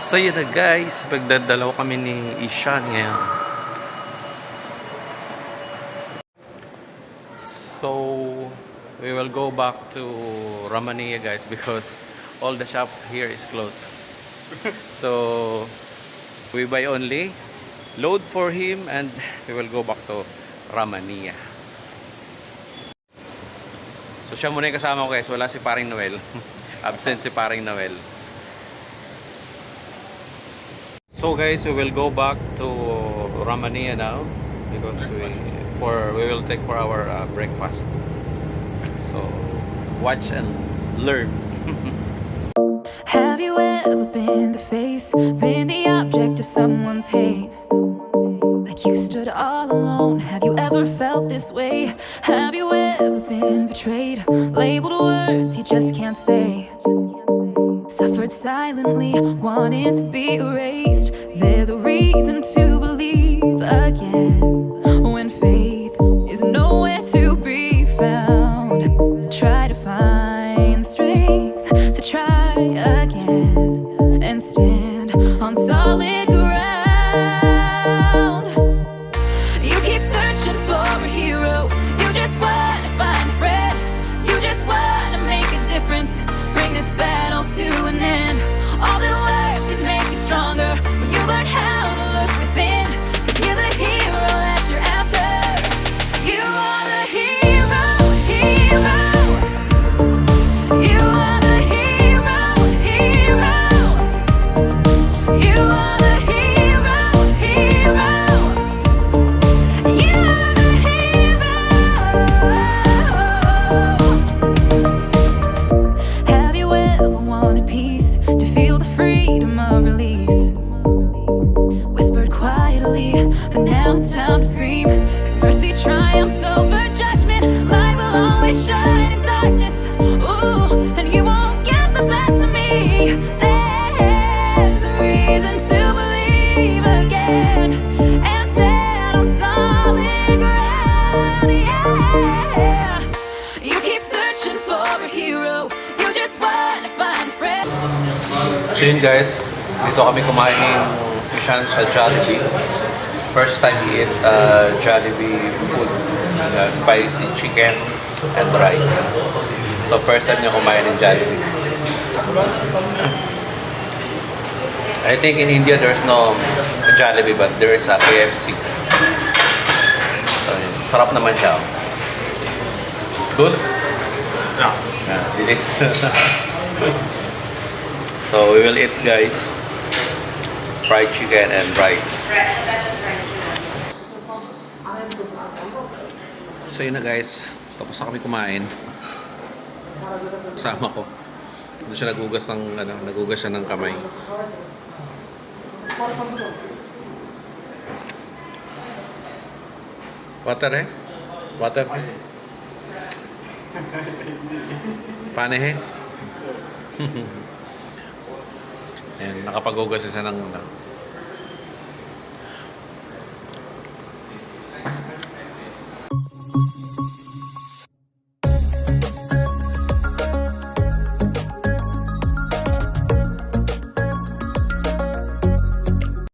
So yun na guys, pagdadalaw kami ni Ishan ngayon. So we will go back to Ramania guys because all the shops here is closed. So we buy only, load for him, and we will go back to Ramania. So siya muna yung kasama ko guys, wala si Paring Noel. Absent si Paring Noel. So guys, we will go back to Ramania now because we will take for our breakfast. So watch and learn. Have you ever been the face, been the object of someone's hate? Like you stood all alone. Have you ever felt this way? Have you ever been betrayed, labeled words you just can't say? Suffered silently, wanting to be erased. There's a reason to believe again when faith is nowhere to be found. Try to find the strength to try again and stand on solid ground. You keep searching for a hero. You just want to find a friend. You just want to make a difference. Bring this battle to an end. All the words that make you stronger when you learn how to look within. 'Cause you're the hero that you're after. You are the hero, hero. You are the hero, hero. You are the hero, hero. You are the hero. Have you ever wanted peace, to feel the freedom of release? Whispered quietly, but now it's time to scream. 'Cause mercy triumphs over judgment. Light will always shine in darkness. Ooh, and you won't get the best of me. There's a reason to believe again and stand on solid ground. Yeah. You keep searching for a hero. You just want to find a friend. So yun guys, dito kami kumain ng Ishan sa Jollibee. First time we eat Jollibee food, spicy chicken and rice. So first time niya kumain ng Jollibee. I think in India there's no Jollibee but there is a KFC. So yun, sarap naman siya. Good? Yeah. It is. So we will eat guys, fried chicken and rice. So yun na guys, tapos na kami kumain. Kasama ko. Doon siya nagugas siya ng kamay. Water eh? Water eh? Pane eh? And nakapag-ugas siya ng